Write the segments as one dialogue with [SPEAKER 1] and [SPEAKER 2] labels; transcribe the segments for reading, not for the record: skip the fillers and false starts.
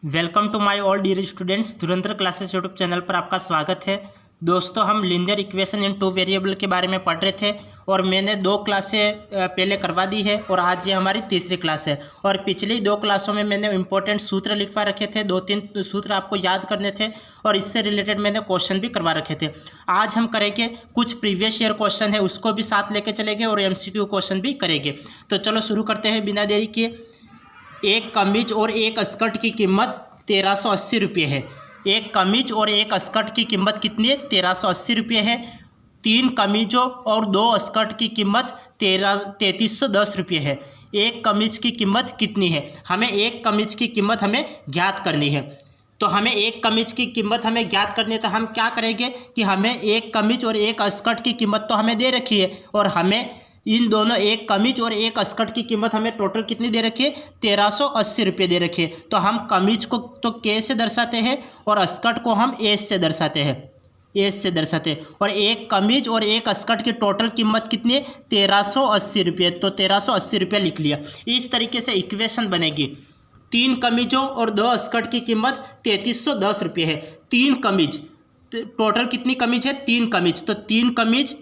[SPEAKER 1] Welcome to my all dear students. Dhurandhar classes YouTube channel पर आपका स्वागत है। दोस्तों, हम linear equation in two variable के बारे में पढ़ रहे थे और मैंने 2 क्लासें पहले करवा दी है और आज ये हमारी तीसरी क्लास है। और पिछली 2 क्लासों में मैंने इंपॉर्टेंट सूत्र लिखवा रखे थे, 2-3 सूत्र आपको याद करने थे और इससे रिलेटेड मैंने क्वेश्चन भी करवा रखे थे। आज हम करेंगे कुछ प्रीवियस ईयर क्वेश्चन है उसको भी साथ लेके चलेंगे और MCQ क्वेश्चन भी करेंगे। तो चलो शुरू करते हैं बिना देरी किए। एक कमीज और एक स्कर्ट की कीमत 1380 रुपये है। एक कमीज और एक स्कर्ट की कीमत कितनी है? 1380 रुपये है। 3 कमीजों और 2 स्कर्ट की कीमत 3310 रुपये है। एक कमीज की कीमत कितनी है? हमें एक कमीज की कीमत हमें ज्ञात करनी है। तो हमें एक कमीज की कीमत हमें ज्ञात करनी है तो हम क्या करेंगे कि हमें एक कमीज और एक स्कर्ट की कीमत तो हमें दे रखी है और हमें इन दोनों एक कमीज और एक स्कर्ट की कीमत हमें टोटल कितनी दे रखी है? 1380 रुपये दे रखी है। तो हम कमीज को तो के से दर्शाते हैं और स्कर्ट को हम एस से दर्शाते हैं, एस से दर्शाते हैं। और एक कमीज और एक स्कर्ट की टोटल कीमत कितनी है? 1380 रुपये। तो 1380 रुपये लिख लिया। इस तरीके से इक्वेशन बनेगी। 3 कमीजों और 2 स्कर्ट की कीमत 3310 रुपये है। 3 कमीज, टोटल कितनी कमीज है? 3 कमीज। तो 3 कमीज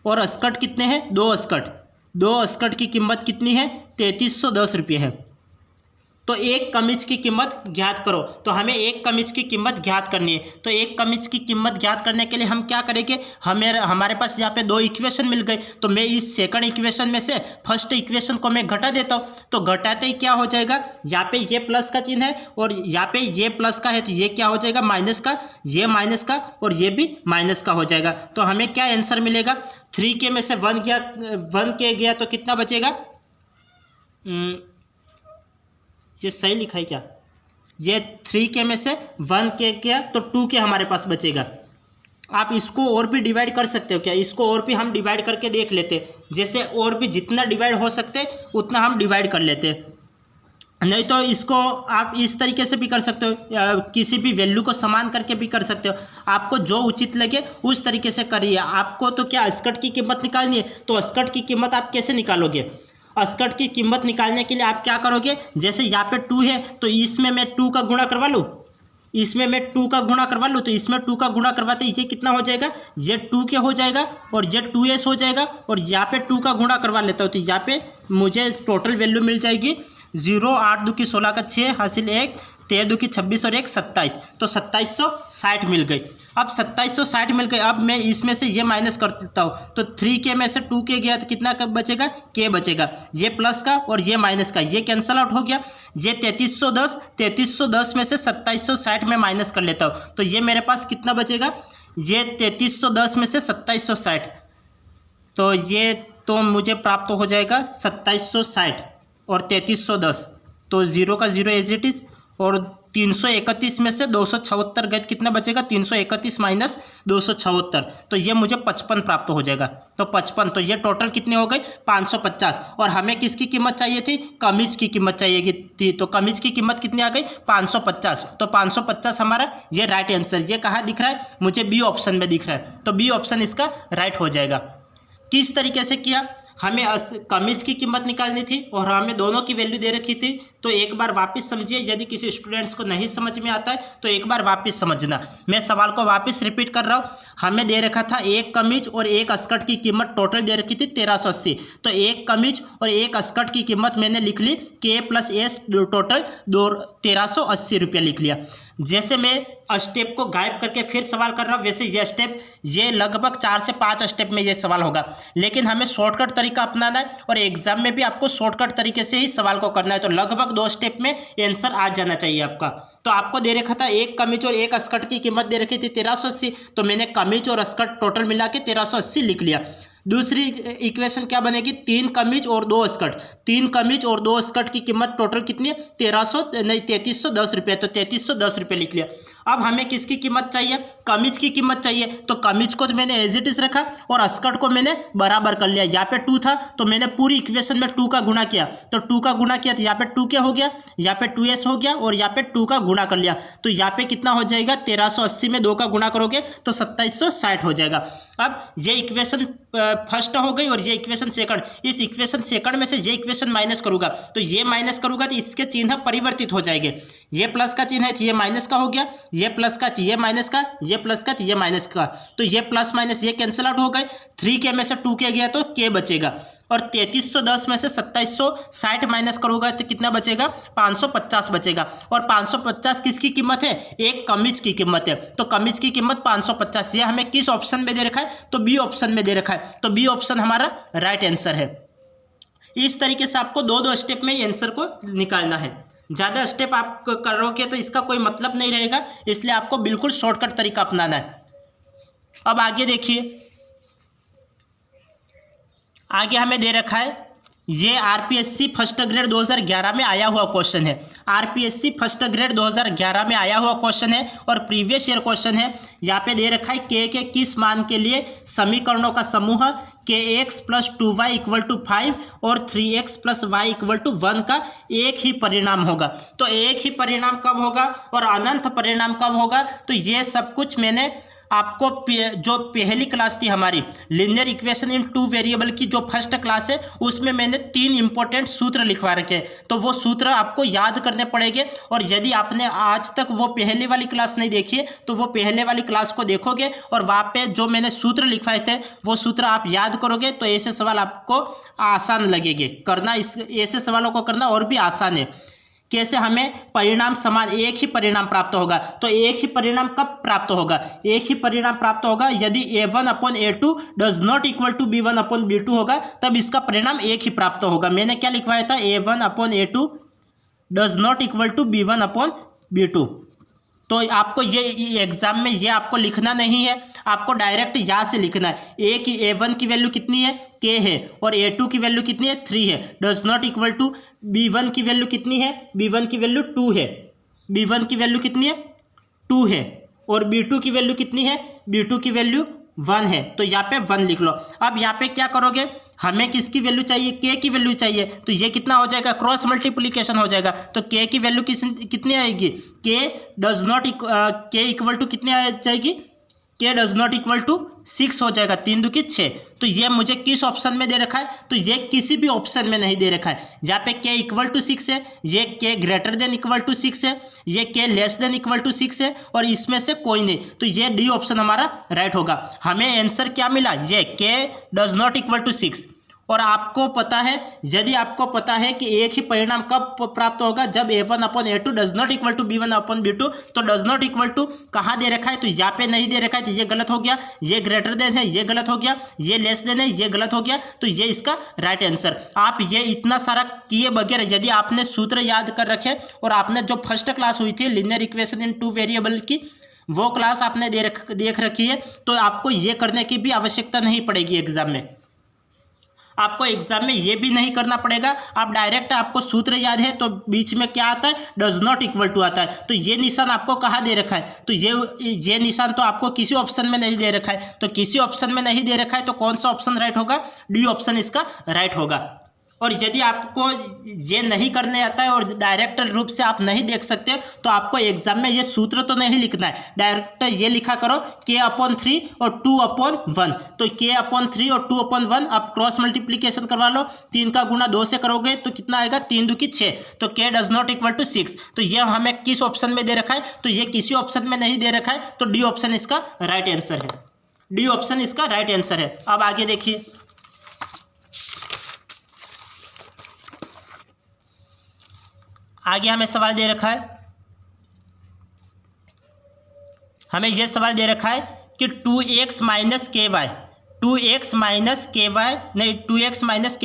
[SPEAKER 1] और स्कर्ट कितने हैं? 2 स्कर्ट। 2 स्कर्ट की कीमत कितनी है? 3310 रुपये है। तो एक कमीज की कीमत ज्ञात करो। तो हमें एक कमीज की कीमत ज्ञात करनी है। तो एक कमीज की कीमत ज्ञात करने के लिए हम क्या करेंगे? हमारे पास यहाँ पे 2 इक्वेशन मिल गए। तो मैं इस सेकंड इक्वेशन में से फर्स्ट इक्वेशन को मैं घटा देता हूँ। तो घटाते ही क्या हो जाएगा? यहाँ पे ये प्लस का चिन्ह है और यहाँ पे ये प्लस का है तो ये क्या हो जाएगा? माइनस का। ये माइनस का और ये भी माइनस का हो जाएगा। तो हमें क्या आंसर मिलेगा? 3K में से 1K गया तो कितना बचेगा? ये सही लिखा है क्या? ये 3K में से 1K गया तो 2K हमारे पास बचेगा। आप इसको और भी डिवाइड कर सकते हो क्या? इसको और भी हम डिवाइड करके देख लेते, जैसे और भी जितना डिवाइड हो सकते उतना हम डिवाइड कर लेते। नहीं तो इसको आप इस तरीके से भी कर सकते हो, किसी भी वैल्यू को समान करके भी कर सकते हो। आपको जो उचित लगे उस तरीके से करिए। आपको तो क्या स्कर्ट की कीमत निकालनी है, तो स्कर्ट की कीमत आप कैसे निकालोगे? स्कर्ट की कीमत निकालने के लिए आप क्या करोगे? जैसे यहाँ पे 2 है तो इसमें मैं 2 का गुणा करवा लूँ, इसमें मैं 2 का गुणा करवा लूँ। तो इसमें 2 का गुणा करवाते ये कितना हो जाएगा? ये 2K हो जाएगा और ये 2S हो जाएगा। और यहाँ पे 2 का गुणा करवा लेता हूँ तो यहाँ पे मुझे टोटल वैल्यू मिल जाएगी 0, 8 2 की 16 का 6 हासिल 1, 13 2 की 26 और 1 27। तो 2760 मिल गई। अब 2760 मिल गई। अब मैं इसमें से ये माइनस कर देता हूँ तो 3K में से 2K गया तो कितना बचेगा? K बचेगा। ये प्लस का और ये माइनस का ये कैंसल आउट हो गया। ये 3310 में से 2760 में माइनस कर लेता हूँ तो ये मेरे पास कितना बचेगा? ये 3310 में से 2760, तो ये तो मुझे प्राप्त हो जाएगा 2760 और 3310। तो 0 का 0 एज इट इज़। और 331 में से 276 गए कितना बचेगा? 331 माइनस 276, तो ये मुझे 55 प्राप्त हो जाएगा। तो 55, तो ये टोटल कितने हो गए? 550। और हमें किसकी कीमत चाहिए थी? कमीज की कीमत चाहिए थी। तो कमीज की कीमत कितनी आ गई? 550। तो 550 हमारा ये राइट आंसर। ये कहाँ दिख रहा है? मुझे बी ऑप्शन में दिख रहा है। तो बी ऑप्शन इसका राइट हो जाएगा। किस तरीके से किया? हमें कमीज की कीमत निकालनी थी और हमें दोनों की वैल्यू दे रखी थी। तो एक बार वापस समझिए, यदि किसी स्टूडेंट्स को नहीं समझ में आता है तो एक बार वापस समझना। मैं सवाल को वापस रिपीट कर रहा हूँ। हमें दे रखा था एक कमीज और एक स्कर्ट की कीमत टोटल दे रखी थी 1380। तो एक कमीज और एक स्कर्ट की कीमत मैंने लिख ली K + S, टोटल 1380 रुपये लिख लिया। जैसे मैं स्टेप को गायब करके फिर सवाल कर रहा हूँ, वैसे ये स्टेप, ये लगभग 4 से 5 स्टेप में ये सवाल होगा। लेकिन हमें शॉर्टकट तरीका अपनाना है और एग्जाम में भी आपको शॉर्टकट तरीके से ही सवाल को करना है। तो लगभग 2 स्टेप में आंसर आ जाना चाहिए आपका। तो आपको दे रखा था एक कमीज और एक स्कर्ट की कीमत दे रखी थी 1380, तो मैंने कमीज और स्कर्ट टोटल मिला के 1380 लिख लिया। दूसरी इक्वेशन क्या बनेगी? 3 कमीज और 2 स्कर्ट। 3 कमीज और 2 स्कर्ट की कीमत टोटल कितनी है? 3310 रुपये। तो 3310 रुपये लिख लिया। अब हमें किसकी कीमत चाहिए, कमीज की कीमत चाहिए। तो कमीज को तो मैंने एज इट इज रखा और स्कर्ट को मैंने बराबर कर लिया। यहाँ पे 2 था तो मैंने पूरी इक्वेशन में 2 का गुणा किया, तो 2 का गुणा किया तो यहाँ पे 2 क्या हो गया, यहाँ पे 2s हो गया और यहाँ पे 2 का गुणा कर लिया। तो यहाँ पे कितना हो जाएगा, 1380 में 2 का गुणा करोगे तो 2760 हो जाएगा। अब ये इक्वेशन फर्स्ट हो गई और ये इक्वेशन सेकंड। इस इक्वेशन सेकंड में से ये इक्वेशन माइनस करूंगा तो ये माइनस करूंगा तो इसके चिन्ह परिवर्तित हो जाएंगे। ये प्लस का चिन्ह है तो ये माइनस का हो गया, ये प्लस का तो ये माइनस का, ये प्लस का तो ये माइनस का। तो ये प्लस माइनस ये कैंसिल आउट हो गए। 3k में से 2k गया तो k बचेगा और 3310 में से 2760 माइनस करोगे तो कितना बचेगा, 550 बचेगा। और 550 किसकी कीमत है, एक कमीज की कीमत है। तो कमीज की कीमत 550। ये हमें किस ऑप्शन में दे रखा है, तो बी ऑप्शन में दे रखा है। तो बी ऑप्शन हमारा राइट आंसर है। इस तरीके से आपको 2 स्टेप में ये आंसर को निकालना है। ज़्यादा स्टेप आप करोगे तो इसका कोई मतलब नहीं रहेगा, इसलिए आपको बिल्कुल शॉर्टकट तरीका अपनाना है। अब आगे देखिए, आगे हमें दे रखा है ये आरपीएससी फर्स्ट ग्रेड 2011 में आया हुआ क्वेश्चन है। आरपीएससी फर्स्ट ग्रेड 2011 में आया हुआ क्वेश्चन है और प्रीवियस ईयर क्वेश्चन है। यहाँ पे दे रखा है के किस मान के लिए समीकरणों का समूह kx + 2y = 5 और 3x + y = 1 का एक ही परिणाम होगा। तो एक ही परिणाम कब होगा और अनंत परिणाम कब होगा, तो ये सब कुछ मैंने आपको जो पहली क्लास थी हमारी लीनियर इक्वेशन इन 2 वेरिएबल की जो फर्स्ट क्लास है उसमें मैंने 3 इंपॉर्टेंट सूत्र लिखवा रखे हैं। तो वो सूत्र आपको याद करने पड़ेंगे और यदि आपने आज तक वो पहले वाली क्लास नहीं देखी है तो वो पहले वाली क्लास को देखोगे और वहाँ पे जो मैंने सूत्र लिखवाए थे वो सूत्र आप याद करोगे तो ऐसे सवाल आपको आसान लगेंगे करना। ऐसे सवालों को करना और भी आसान है। कैसे हमें परिणाम समान एक ही परिणाम प्राप्त होगा, तो एक ही परिणाम कब प्राप्त होगा, एक ही परिणाम प्राप्त होगा यदि a1/a2 does not equal to b1/b2 होगा, तब इसका परिणाम एक ही प्राप्त होगा। मैंने क्या लिखवाया था, a1/a2 does not equal to b1/b2। तो आपको ये एग्जाम में ये आपको लिखना नहीं है, आपको डायरेक्ट यहाँ से लिखना है। a1 की वैल्यू कितनी है, k है, और a2 की वैल्यू कितनी है, 3 है। Does not equal to b1 की वैल्यू कितनी है, b1 की वैल्यू 2 है, b1 की वैल्यू कितनी है, 2 है, और b2 की वैल्यू कितनी है, b2 की वैल्यू 1 है। तो यहाँ पे 1 लिख लो। अब यहाँ पे क्या करोगे, हमें किसकी वैल्यू चाहिए, k की वैल्यू चाहिए। तो ये कितना हो जाएगा, क्रॉस मल्टीप्लिकेशन हो जाएगा। तो k की वैल्यू कितनी आएगी, k does not k equal to कितनी आ जाएगी, k does not equal to 6 हो जाएगा, 3 दूनी 6। तो ये मुझे किस ऑप्शन में दे रखा है, तो ये किसी भी ऑप्शन में नहीं दे रखा है। यहाँ पे k इक्वल टू 6 है, ये k greater than equal to 6 है, ये k less than equal to 6 है, और इसमें से कोई नहीं। तो ये डी ऑप्शन हमारा राइट होगा। हमें आंसर क्या मिला, ये k does not equal to 6। और आपको पता है, यदि आपको पता है कि एक ही परिणाम कब प्राप्त होगा, जब a1/a2 does not equal to b1/b2, तो डज नॉट इक्वल टू कहाँ दे रखा है, तो यहाँ पे नहीं दे रखा है, तो ये गलत हो गया। ये ग्रेटर देन है, ये गलत हो गया। ये लेस देन है, ये गलत हो गया। तो ये इसका राइट आंसर। आप ये इतना सारा किए बगैर यदि आपने सूत्र याद कर रखे और आपने जो फर्स्ट क्लास हुई थी लीनियर इक्वेशन इन 2 वेरिएबल की, वो क्लास आपने देख रखी है, तो आपको ये करने की भी आवश्यकता नहीं पड़ेगी एग्जाम में। आपको एग्जाम में ये भी नहीं करना पड़ेगा। आप डायरेक्ट, आपको सूत्र याद है तो बीच में क्या आता है, डज नॉट इक्वल टू आता है। तो ये निशान आपको कहाँ दे रखा है, तो ये निशान तो आपको किसी ऑप्शन में नहीं दे रखा है। तो किसी ऑप्शन में नहीं दे रखा है तो कौन सा ऑप्शन राइट होगा, डी ऑप्शन इसका राइट होगा। और यदि आपको ये नहीं करने आता है और डायरेक्ट रूप से आप नहीं देख सकते, तो आपको एग्जाम में ये सूत्र तो नहीं लिखना है, डायरेक्ट ये लिखा करो k/3 और 2/1। तो k/3 और 2/1 आप क्रॉस मल्टीप्लिकेशन करवा लो। 3 का गुणा 2 से करोगे तो कितना आएगा, 3 दूनी 6। तो k does not equal to 6। तो ये हमें किस ऑप्शन में दे रखा है, तो ये किसी ऑप्शन में नहीं दे रखा है। तो डी ऑप्शन इसका राइट आंसर है, डी ऑप्शन इसका राइट आंसर है। अब आगे देखिए, आगे हमें सवाल दे रखा है, हमें यह सवाल दे रखा है कि 2x माइनस के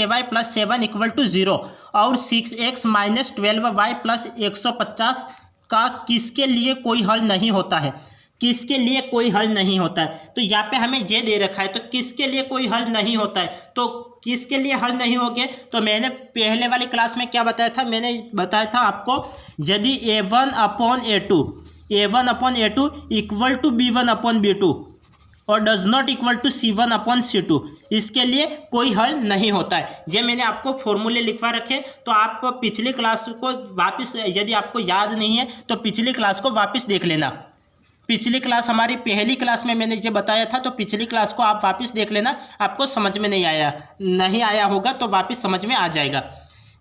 [SPEAKER 1] वाई प्लस 7 इक्वल टू 0 और 6x माइनस 12y प्लस 150 का किसके लिए कोई हल नहीं होता है, किसके लिए कोई हल नहीं होता है। तो यहाँ पे हमें ये दे रखा है, तो किसके लिए कोई हल नहीं होता है, तो किसके लिए हल नहीं होगे। तो मैंने पहले वाली क्लास में क्या बताया था, मैंने बताया था आपको, यदि a1/a2 A1/A2 equal to B1/B2 और does not equal to C1/C2, इसके लिए कोई हल नहीं होता है। ये मैंने आपको फॉर्मूले लिखवा रखे, तो आप पिछली क्लास को वापस, यदि आपको याद नहीं है तो पिछली क्लास को वापस देख लेना। पिछली क्लास हमारी पहली क्लास में मैंने ये बताया था, तो पिछली क्लास को आप वापस देख लेना। आपको समझ में नहीं आया होगा तो वापस समझ में आ जाएगा।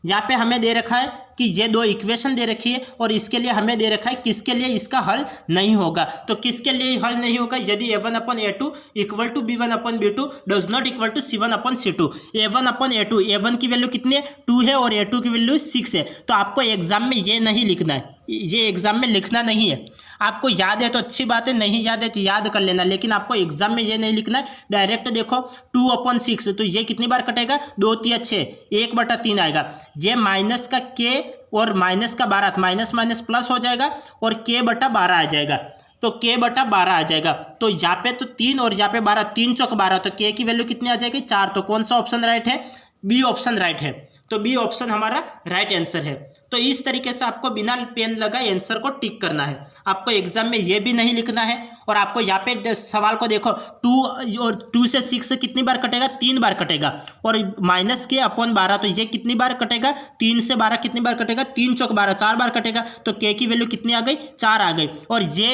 [SPEAKER 1] यहाँ पे हमें दे रखा है कि ये दो इक्वेशन दे रखी है और इसके लिए हमें दे रखा है किसके लिए इसका हल नहीं होगा। तो किसके लिए हल नहीं होगा? यदि A1/A2 equal to B1/B2 does not equal to C1/C2। A1/A2, A1 की वैल्यू कितनी है? 2 है और A2 की वैल्यू 6 है। तो आपको एग्जाम में ये नहीं लिखना है, ये एग्जाम में लिखना नहीं है। आपको याद है तो अच्छी बात है, नहीं याद है तो याद कर लेना, लेकिन आपको एग्जाम में ये नहीं लिखना है। डायरेक्ट देखो 2/6, तो ये कितनी बार कटेगा? 2 3 6, 1/3 आएगा। ये माइनस का k और माइनस का 12, माइनस माइनस प्लस हो जाएगा और k/12 आ जाएगा। तो k/12 आ जाएगा। तो यहाँ पे तो 3 और यहाँ पे 12, 3 चौक 12, तो k की वैल्यू कितनी आ जाएगी? 4। तो कौन सा ऑप्शन राइट है? बी ऑप्शन राइट है। तो बी ऑप्शन हमारा राइट आंसर है। तो इस तरीके से आपको बिना पेन लगाए आंसर को टिक करना है। आपको एग्जाम में ये भी नहीं लिखना है। और आपको यहाँ पे सवाल को देखो, 2 से 6 कितनी बार कटेगा? 3 बार कटेगा। और -k/12, तो ये कितनी बार कटेगा? 3 से 12 कितनी बार कटेगा? 3 चौक 12, 4 बार कटेगा। तो k की वैल्यू कितनी आ गई? 4 आ गई। और ये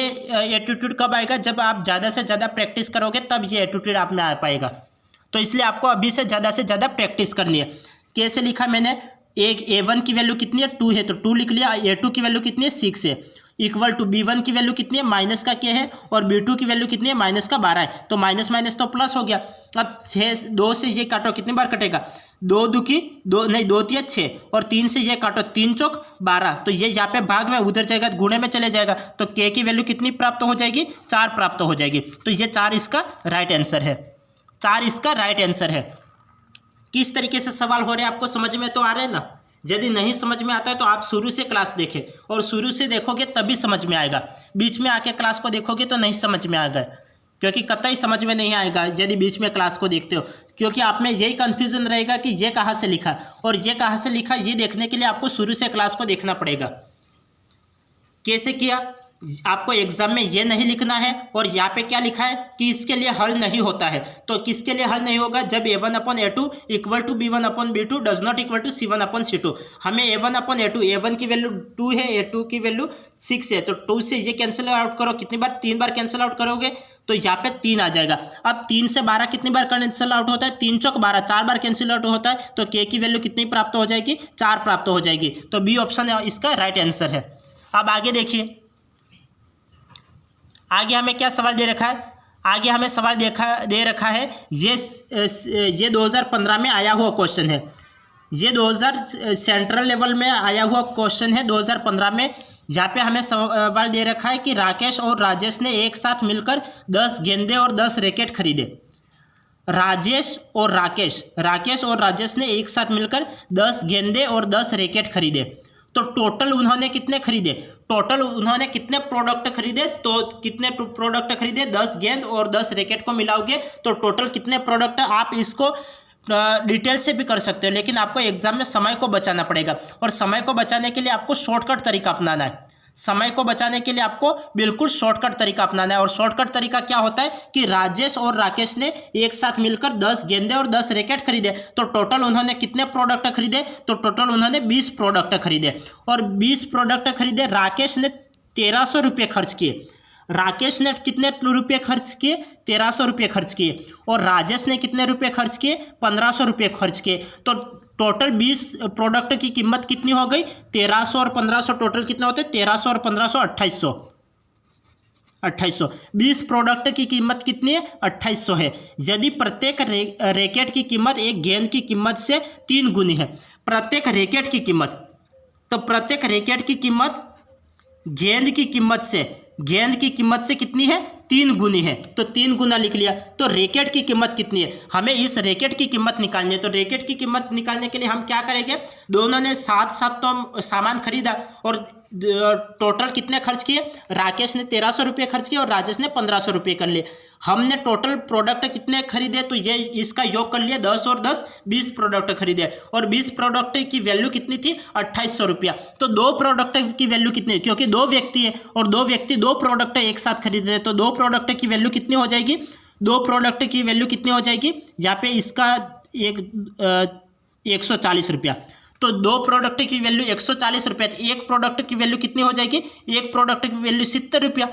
[SPEAKER 1] एटीट्यूड कब आएगा? जब आप ज़्यादा से ज़्यादा प्रैक्टिस करोगे तब ये एटीट्यूड आप में आ पाएगा। तो इसलिए आपको अभी से ज़्यादा प्रैक्टिस करनी है। कैसे लिखा मैंने? एक A1 की वैल्यू कितनी है? 2 है, तो 2 लिख लिया। A2 की वैल्यू कितनी है? 6 है। इक्वल टू B1 की वैल्यू कितनी है? माइनस का k है। और B2 की वैल्यू कितनी है? माइनस का 12 है। तो माइनस माइनस तो प्लस हो गया। अब 2 से ये काटो, कितनी बार कटेगा? 2 2 2 3 6, और 3 से ये काटो, 3 चौक 12, तो ये यहाँ पे भाग में उधर जाएगा, गुणे में चले जाएगा। तो k की वैल्यू कितनी प्राप्त हो जाएगी? 4 प्राप्त हो जाएगी। तो ये 4 इसका राइट आंसर है। 4 इसका राइट आंसर है। किस तरीके से सवाल हो रहे हैं आपको समझ में तो आ रहे हैं ना? यदि नहीं समझ में आता है तो आप शुरू से क्लास देखें, और शुरू से देखोगे तभी समझ में आएगा। बीच में आके क्लास को देखोगे तो नहीं समझ में आएगा, क्योंकि कतई समझ में नहीं आएगा यदि बीच में क्लास को देखते हो, क्योंकि आप में यही कन्फ्यूजन रहेगा कि ये कहाँ से लिखा और ये कहाँ से लिखा। ये देखने के लिए आपको शुरू से क्लास को देखना पड़ेगा। कैसे किया? आपको एग्जाम में ये नहीं लिखना है, और यहाँ पे क्या लिखा है कि इसके लिए हल नहीं होता है। तो किसके लिए हल नहीं होगा? जब A1/A2 equal to B1/B2 does not equal to C1/C2। हमें A1/A2, A1 की वैल्यू 2 है, A2 की वैल्यू 6 है। तो 2 से ये कैंसिल आउट करो, कितनी बार? 3 बार कैंसिल आउट करोगे तो यहाँ पे 3 आ जाएगा। अब 3 से 12 कितनी बार कैंसिल आउट होता है? 3 चौक 12, 4 बार कैंसिल आउट होता है। तो k की वैल्यू कितनी प्राप्त हो जाएगी? 4 प्राप्त हो जाएगी। तो बी ऑप्शन इसका राइट आंसर है। अब आगे देखिए, आगे हमें क्या सवाल दे रखा है? आगे हमें सवाल दे रखा है, ये 2015 में आया हुआ क्वेश्चन है। ये 2000 सेंट्रल लेवल में आया हुआ क्वेश्चन है 2015 में। जहाँ पे हमें सवाल दे रखा है कि राकेश और राजेश ने एक साथ मिलकर 10 गेंदे और 10 रैकेट खरीदे। राकेश और राजेश ने एक साथ मिलकर 10 गेंदे और 10 रैकेट खरीदे। तो टोटल उन्होंने कितने खरीदे? टोटल उन्होंने कितने प्रोडक्ट खरीदे? तो कितने प्रोडक्ट खरीदे? 10 गेंद और 10 रैकेट को मिलाओगे तो टोटल कितने प्रोडक्ट? आप इसको डिटेल से भी कर सकते हो, लेकिन आपको एग्जाम में समय को बचाना पड़ेगा, और समय को बचाने के लिए आपको शॉर्टकट तरीका अपनाना है। समय को बचाने के लिए आपको बिल्कुल शॉर्टकट तरीका अपनाना है। और शॉर्टकट तरीका क्या होता है कि राजेश और राकेश ने एक साथ मिलकर 10 गेंदे और 10 रैकेट खरीदे। तो टोटल उन्होंने कितने प्रोडक्ट खरीदे? तो टोटल उन्होंने 20 प्रोडक्ट खरीदे। और 20 प्रोडक्ट खरीदे। राकेश ने 1300 रुपये खर्च किए। राकेश ने कितने रुपये खर्च किए? 1300 रुपये खर्च किए। और राजेश ने कितने रुपये खर्च किए? 1500 रुपये खर्च किए। तो टोटल 20 प्रोडक्ट की कीमत कितनी हो गई? 1300 और 1500, टोटल कितना होते हैं? 1300 और 1500 2800। 20 प्रोडक्ट की कीमत कितनी है? 2800 है। यदि प्रत्येक रैकेट की कीमत एक गेंद की कीमत से 3 गुनी है, प्रत्येक रैकेट की कीमत, तो प्रत्येक रैकेट की कीमत गेंद की कीमत से कितनी है? 3 गुनी है, तो 3 गुना लिख लिया। तो रैकेट की कीमत कितनी है, हमें इस रैकेट की कीमत निकालनी है। तो रैकेट की कीमत निकालने के लिए हम क्या करेंगे, दोनों ने साथ साथ तो सामान खरीदा और टोटल कितने खर्च किए, राकेश ने 1300 रुपये खर्च किए और राजेश ने 1500 रुपये कर लिए। हमने टोटल प्रोडक्ट कितने खरीदे, तो ये इसका योग कर लिया, 10 और 10 20 प्रोडक्ट खरीदे और 20 प्रोडक्ट की वैल्यू कितनी थी, 2800 रुपया। तो 2 प्रोडक्ट की वैल्यू कितनी है, क्योंकि 2 व्यक्ति है और 2 व्यक्ति 2 प्रोडक्ट एक साथ खरीद रहे हैं, तो 2 प्रोडक्ट की वैल्यू कितनी हो जाएगी, 2 प्रोडक्ट की वैल्यू कितनी हो जाएगी, यहाँ पे इसका 140 रुपया। तो 2 प्रोडक्ट की वैल्यू 140 रुपया, तो एक प्रोडक्ट की वैल्यू कितनी हो जाएगी, एक प्रोडक्ट की वैल्यू 70 रुपया।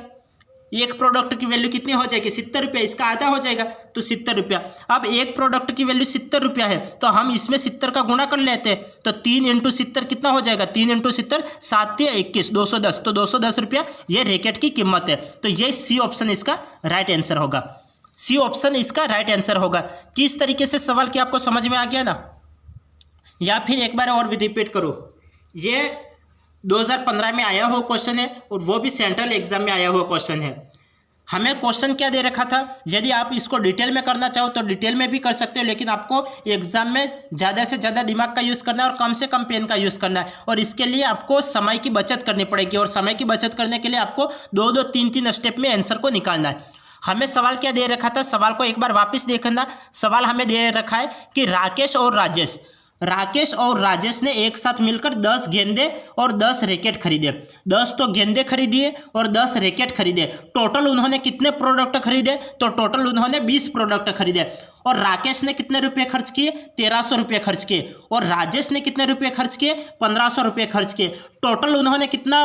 [SPEAKER 1] एक प्रोडक्ट की वैल्यू कितनी हो जाएगी, 70 रुपया, इसका आधा हो जाएगा तो 70 रुपया। अब एक प्रोडक्ट की वैल्यू 70 रुपया है, तो हम इसमें 70 का गुणा कर लेते हैं, तो 3 × 70 कितना हो जाएगा, 3 × 70 7 × 21 210, तो 210 रुपया ये रैकेट की कीमत है। तो ये सी ऑप्शन इसका राइट आंसर होगा, सी ऑप्शन इसका राइट आंसर होगा। किस तरीके से सवाल की आपको समझ में आ गया ना, या फिर एक बार और रिपीट करो। ये 2015 में आया हुआ क्वेश्चन है और वो भी सेंट्रल एग्जाम में आया हुआ क्वेश्चन है। हमें क्वेश्चन क्या दे रखा था, यदि आप इसको डिटेल में करना चाहो तो डिटेल में भी कर सकते हो, लेकिन आपको एग्जाम में ज़्यादा से ज़्यादा दिमाग का यूज़ करना है और कम से कम पेन का यूज़ करना है, और इसके लिए आपको समय की बचत करनी पड़ेगी। और समय की बचत करने के लिए आपको 2-2 3-3 स्टेप में आंसर को निकालना है। हमें सवाल क्या दे रखा था, सवाल को एक बार वापस देखना। सवाल हमें दे रखा है कि राकेश और राजेश ने एक साथ मिलकर 10 गेंदे और 10 रैकेट खरीदे। 10 तो गेंदे खरीदिए और 10 रैकेट खरीदे। टोटल उन्होंने कितने प्रोडक्ट खरीदे, तो टोटल उन्होंने 20 प्रोडक्ट खरीदे। और राकेश ने कितने रुपए खर्च किए, 1300 रुपये खर्च किए, और राजेश ने कितने रुपए खर्च किए, 1500 रुपये खर्च किए। टोटल उन्होंने कितना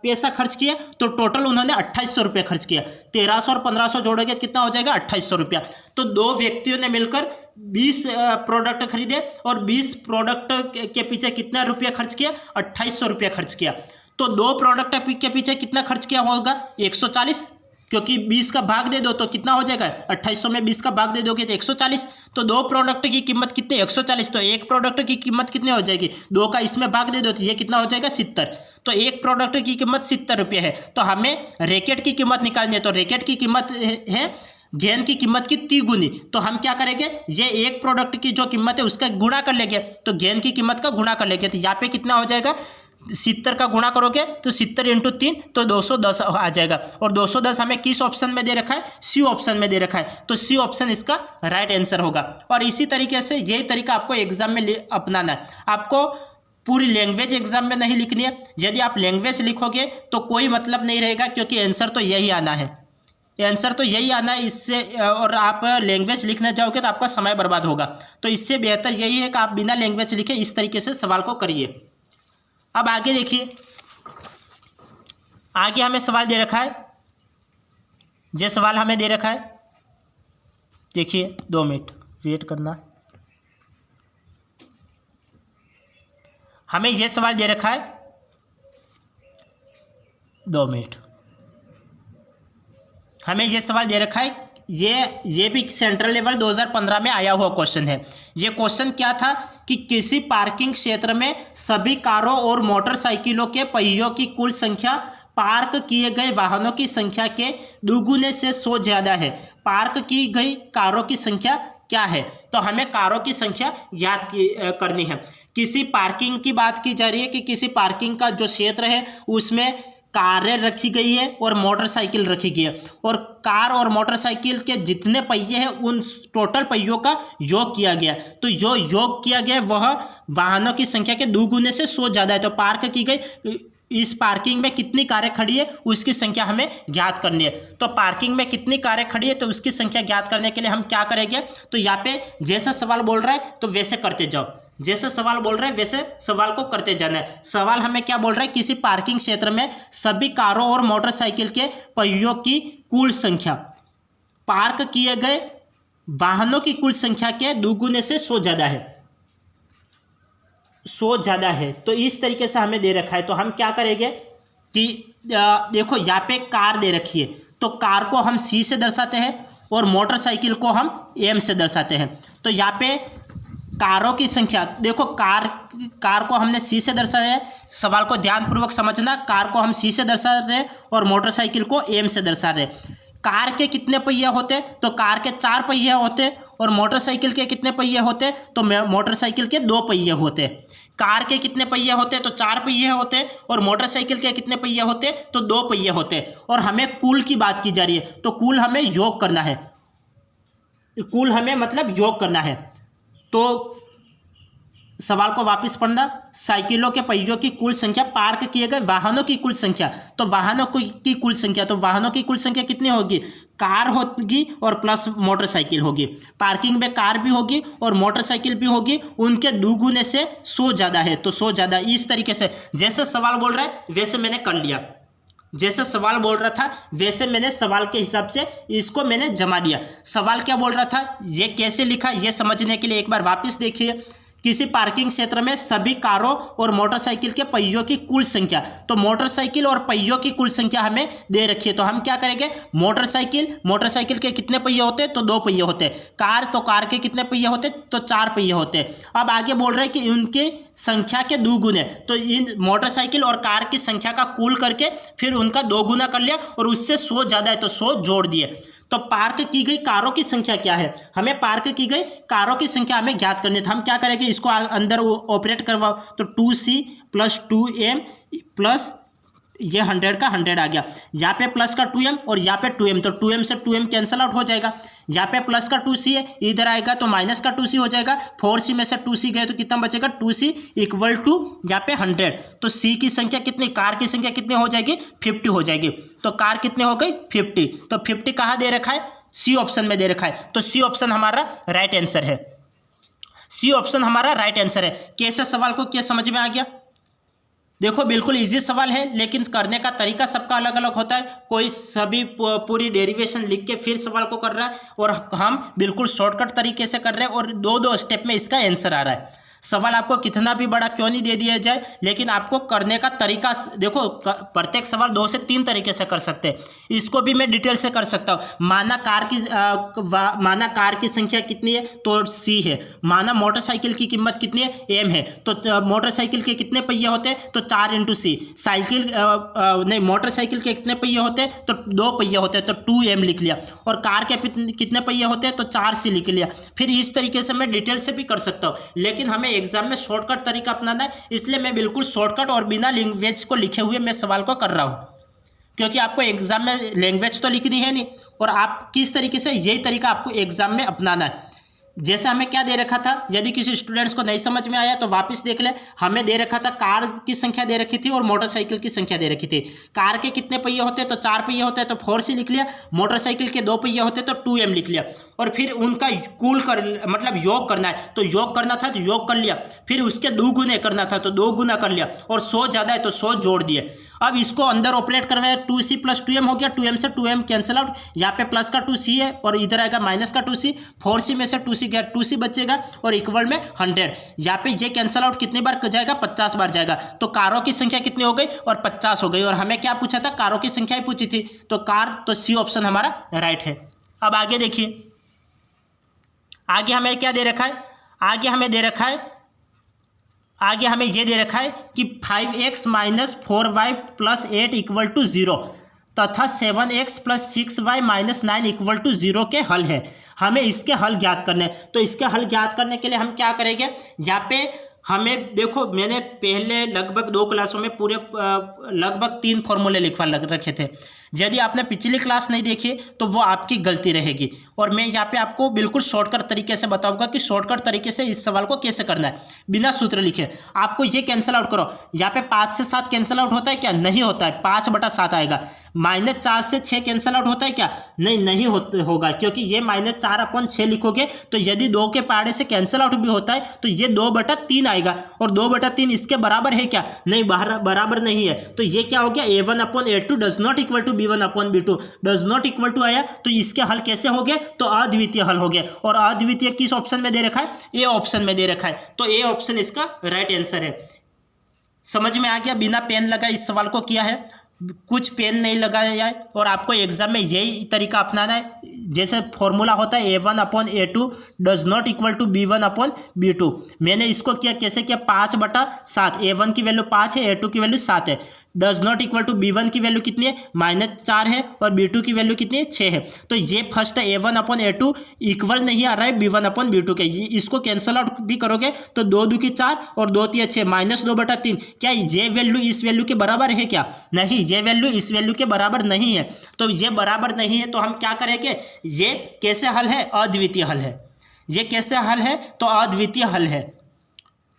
[SPEAKER 1] पैसा खर्च किया, तो टोटल उन्होंने 2800 रुपये खर्च किया। 1300 और 1500 जोड़ोगे कितना हो जाएगा, 2800 रुपया। तो 2 व्यक्तियों ने मिलकर 20 प्रोडक्ट खरीदे और 20 प्रोडक्ट के पीछे कितना रुपया खर्च किया, 2800 रुपया खर्च किया। तो 2 प्रोडक्ट के पीछे कितना खर्च किया होगा, 140, क्योंकि 20 का भाग दे दो तो कितना हो जाएगा, 2800 में 20 का भाग दे दोगे तो 140। तो 2 प्रोडक्ट की कीमत कितनी, 140, तो एक प्रोडक्ट की कीमत कितनी हो जाएगी, 2 का इसमें भाग दे दो तो ये कितना हो जाएगा, 70। तो एक प्रोडक्ट की कीमत 70 रुपये है। तो हमें रैकेट की कीमत निकालनी है, तो रैकेट की कीमत है गेंद की कीमत की 3 गुनी। तो हम क्या करेंगे, ये एक प्रोडक्ट की जो कीमत है उसका गुणा कर लेंगे, तो गेंद की कीमत का गुणा कर लेंगे। तो यहाँ पे कितना हो जाएगा, 70 का गुणा करोगे तो 70 × 3 तो 210 आ जाएगा। और 210 हमें किस ऑप्शन में दे रखा है, सी ऑप्शन में दे रखा है। तो सी ऑप्शन इसका राइट आंसर होगा। और इसी तरीके से यही तरीका आपको एग्जाम में अपनाना है। आपको पूरी लैंग्वेज एग्जाम में नहीं लिखनी है। यदि आप लैंग्वेज लिखोगे तो कोई मतलब नहीं रहेगा, क्योंकि आंसर तो यही आना है, आंसर तो यही आना है। इससे और आप लैंग्वेज लिखने जाओगे तो आपका समय बर्बाद होगा। तो इससे बेहतर यही है कि आप बिना लैंग्वेज लिखे इस तरीके से सवाल को करिए। अब आगे देखिए, आगे हमें सवाल दे रखा है, ये सवाल हमें दे रखा है, देखिए 2 मिनट वेट करना। हमें यह सवाल दे रखा है, 2 मिनट, हमें यह सवाल दे रखा है, ये भी सेंट्रल लेवल 2015 में आया हुआ क्वेश्चन है। ये क्वेश्चन क्या था कि किसी पार्किंग क्षेत्र में सभी कारों और मोटरसाइकिलों के पहियों की कुल संख्या पार्क किए गए वाहनों की संख्या के दुगुने से 100 ज़्यादा है। पार्क की गई कारों की संख्या क्या है, तो हमें कारों की संख्या याद करनी है। किसी पार्किंग की बात की जा रही है कि किसी पार्किंग का जो क्षेत्र है उसमें कारें रखी गई है और मोटरसाइकिल रखी गई है, और कार और मोटरसाइकिल के जितने पहिए हैं उन टोटल पहियों का योग किया गया। तो जो योग किया गया वह वाहनों की संख्या के 2 गुने से 100 ज़्यादा है। तो पार्क की गई इस पार्किंग में कितनी कारें खड़ी है उसकी संख्या हमें ज्ञात करनी है। तो पार्किंग में कितनी कारें खड़ी है तो उसकी संख्या ज्ञात करने के लिए हम क्या करेंगे, तो यहाँ पे जैसा सवाल बोल रहा है तो वैसे करते जाओ, जैसे सवाल बोल रहा है वैसे सवाल को करते जाना है। सवाल हमें क्या बोल रहा है, किसी पार्किंग क्षेत्र में सभी कारों और मोटरसाइकिल के पहियों की कुल संख्या पार्क किए गए वाहनों की कुल संख्या के 2 गुने से 100 ज़्यादा है, 100 ज़्यादा है। तो इस तरीके से हमें दे रखा है। तो हम क्या करेंगे कि देखो यहाँ पे कार दे रखी है, तो कार को हम C से दर्शाते हैं और मोटरसाइकिल को हम M से दर्शाते हैं। तो यहाँ पे कारों की संख्या, देखो कार को हमने सी से दर्शाया है, सवाल को ध्यानपूर्वक समझना। कार को हम सी से दर्शा रहे हैं और मोटरसाइकिल को एम से दर्शा रहे। कार के कितने पहिए होते, तो कार के 4 पहिए होते, और मोटरसाइकिल के कितने पहिए होते, तो मोटरसाइकिल के 2 पहिए होते। कार के कितने पहिए होते, तो 4 पहिए होते, और मोटरसाइकिल के कितने पहिए होते, तो 2 पहिए होते। और हमें कुल की बात की जा रही है, तो कुल हमें योग करना है, कुल हमें मतलब योग करना है। तो सवाल को वापस पढ़ना, साइकिलों के पहियों की कुल संख्या, पार्क किए गए वाहनों की कुल संख्या, तो वाहनों की कुल संख्या, तो वाहनों की कुल संख्या कितनी होगी, कार होगी और प्लस मोटरसाइकिल होगी। पार्किंग में कार भी होगी और मोटरसाइकिल भी होगी, उनके दुगुने से 100 ज़्यादा है, तो 100 ज़्यादा। इस तरीके से जैसे सवाल बोल रहा है वैसे मैंने कर लिया, जैसे सवाल बोल रहा था वैसे मैंने सवाल के हिसाब से इसको मैंने जमा दिया। सवाल क्या बोल रहा था, ये कैसे लिखा, ये समझने के लिए एक बार वापस देखिए। किसी पार्किंग क्षेत्र में सभी कारों और मोटरसाइकिल के पहियों की कुल संख्या, तो मोटरसाइकिल और पहियों की कुल संख्या हमें दे रखी है, तो हम क्या करेंगे, मोटरसाइकिल के कितने पहिए होते, तो 2 पहिए होते। कार के कितने पहिए होते, तो 4 पहिए होते। अब आगे बोल रहे हैं कि उनकी संख्या के 2 गुने, तो इन मोटरसाइकिल और कार की संख्या का कुल करके फिर उनका 2 गुना कर लिया, और उससे 100 ज़्यादा है तो 100 जोड़ दिए। तो पार्क की गई कारों की संख्या क्या है, हमें पार्क की गई कारों की संख्या हमें ज्ञात करनी है। तो हम क्या करेंगे, इसको अंदर ऑपरेट करवाओ, तो 2C + 2M प्लस ये 100 का 100 आ गया, यहाँ पे प्लस का 2M और यहाँ पे 2M, तो 2M से 2M कैंसिल आउट हो जाएगा। यहाँ पे प्लस का 2C है, इधर आएगा तो माइनस का 2C हो जाएगा। 4C में से 2C गए तो कितना बचेगा, 2C = यहाँ पे 100। तो C की संख्या कितनी, कार की संख्या कितनी हो जाएगी, 50 हो जाएगी। तो कार कितनी हो गई, 50। तो 50 कहाँ दे रखा है, C ऑप्शन में दे रखा है, तो C ऑप्शन हमारा राइट आंसर है। C ऑप्शन हमारा राइट आंसर है। कैसे सवाल को क्या समझ में आ गया, देखो बिल्कुल इजी सवाल है, लेकिन करने का तरीका सबका अलग अलग होता है। कोई सभी पूरी डेरिवेशन लिख के फिर सवाल को कर रहा है, और हम बिल्कुल शॉर्टकट तरीके से कर रहे हैं, और 2-2 स्टेप में इसका आंसर आ रहा है। सवाल आपको कितना भी बड़ा क्यों नहीं दे दिया जाए, लेकिन आपको करने का तरीका देखो, प्रत्येक सवाल 2 से 3 तरीके से कर सकते हैं। इसको भी मैं डिटेल से कर सकता हूँ। माना कार की संख्या कितनी है, तो C है। माना मोटरसाइकिल की कीमत कितनी है, M है, तो मोटरसाइकिल के कितने पहिए होते हैं, तो 4 × C। मोटरसाइकिल के कितने पहिए होते हैं, तो 2 पहिए होते हैं, तो 2M लिख लिया। और कार के कितने पहिए होते हैं, तो 4C लिख लिया। फिर इस तरीके से मैं डिटेल से भी कर सकता हूँ, लेकिन हमें एग्जाम में शॉर्टकट तरीका अपनाना है, इसलिए मैं बिल्कुल शॉर्टकट और बिना लैंग्वेज को लिखे हुए मैं सवाल को कर रहा हूं, क्योंकि आपको एग्जाम में लैंग्वेज तो लिखनी है नहीं, और आप किस तरीके से, यही तरीका आपको एग्जाम में अपनाना है। जैसे हमें क्या दे रखा था, यदि किसी स्टूडेंट्स को नहीं समझ में आया तो वापस देख ले। हमें दे रखा था कार की संख्या दे रखी थी और मोटरसाइकिल की संख्या दे रखी थी। कार के कितने पहिए होते हैं, तो 4 पहिए होते हैं, तो 4C लिख लिया। मोटरसाइकिल के 2 पहिए होते हैं, तो 2M लिख लिया। और फिर उनका कुल मतलब योग करना है, तो योग करना था तो योग कर लिया। फिर उसके 2 गुने करना था तो 2 गुना कर लिया, और 100 ज़्यादा है तो 100 जोड़ दिए। अब इसको अंदर ऑपरेट करवाया, 2C + 2M हो गया, 2M से 2M कैंसिल आउट। यहाँ पे प्लस का 2C है और इधर आएगा माइनस का 2C। 4C में से 2C गया, 2C बचेगा, और इक्वल में 100। यहाँ पे ये कैंसिल आउट कितनी बार जाएगा, 50 बार जाएगा। तो कारों की संख्या कितनी हो गई, और 50 हो गई। और हमें क्या पूछा था, कारों की संख्या ही पूछी थी, तो कार, तो C ऑप्शन हमारा राइट है। अब आगे देखिए, आगे हमें क्या दे रखा है, आगे हमें ये दे रखा है कि 5x - 4y + 8 = 0 तथा 7x + 6y - 9 = 0 के हल है। हमें इसके हल ज्ञात करने हैं। तो इसके हल ज्ञात करने के लिए हम क्या करेंगे, यहाँ पे हमें देखो, मैंने पहले लगभग 2 क्लासों में पूरे लगभग 3 फॉर्मूले लिखवा रखे थे। यदि आपने पिछली क्लास नहीं देखी तो वो आपकी गलती रहेगी, और मैं यहाँ पे आपको बिल्कुल शॉर्टकट तरीके से बताऊंगा कि शॉर्टकट तरीके से इस सवाल को कैसे करना है बिना सूत्र लिखे। आपको ये कैंसिल आउट करो, यहाँ पे 5 से 7 कैंसिल आउट होता है क्या, नहीं होता है, 5/7 आएगा। -4 से 6 कैंसिल आउट होता है क्या, नहीं होगा, क्योंकि ये -4/6 लिखोगे तो यदि 2 के पहाड़े से कैंसिल आउट भी होता है तो ये 2/3 आएगा, और 2/3 इसके बराबर है क्या, नहीं, बराबर नहीं है। तो ये क्या हो गया, A1/A2 does not equal to B1/B2 does not equal to आया, तो इसके हल कैसे हो गए, तो अद्वितीय हल हो गया। और अद्वितीय किस ऑप्शन में दे रखा है, ए ऑप्शन में दे रखा है, तो ए ऑप्शन इसका राइट आंसर है। समझ में आ गया, बिना पेन लगा इस सवाल को किया है। कुछ पेन नहीं लगाया जाए और आपको एग्जाम में यही तरीका अपनाना है। जैसे फॉर्मूला होता है A1/A2 does not equal to B1/B2। मैंने इसको किया कैसे किया, 5/7। A1 की वैल्यू 5 है, A2 की वैल्यू 7 है। Does not equal to B1 की वैल्यू कितनी है, -4 है, और B2 की वैल्यू कितनी है, 6 है। तो ये फर्स्ट A1/A2 इक्वल नहीं आ रहा है B1/B2 के। इसको कैंसल आउट भी करोगे तो 2 2 की 4 और 2 3 6, -2/3। क्या ये वैल्यू इस वैल्यू के बराबर है क्या? नहीं, ये वैल्यू इस वैल्यू के बराबर नहीं है। तो ये बराबर नहीं है तो हम क्या करेंगे, ये कैसे हल है, अद्वितीय हल है। ये कैसे हल है, तो अद्वितीय हल है।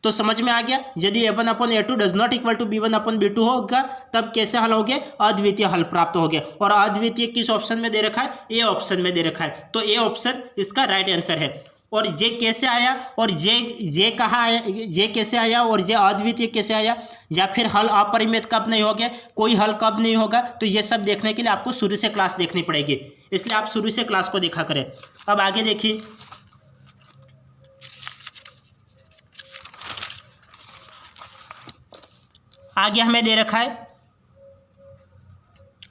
[SPEAKER 1] तो समझ में आ गया, यदि A1/A2 does not equal to B1/B2 होगा तब कैसे हल हो गए, अद्वितीय हल प्राप्त हो गया। और अद्वितीय किस ऑप्शन में दे रखा है, ए ऑप्शन में दे रखा है। तो ए ऑप्शन इसका राइट आंसर है। और ये कैसे आया, और ये कहाँ आया, ये कैसे आया, और ये अद्वितीय कैसे आया, या फिर हल अपरिमित कब नहीं हो गया, कोई हल कब नहीं होगा, तो ये सब देखने के लिए आपको शुरू से क्लास देखनी पड़ेगी। इसलिए आप शुरू से क्लास को देखा करें। अब आगे देखिए, आगे हमें दे रखा है,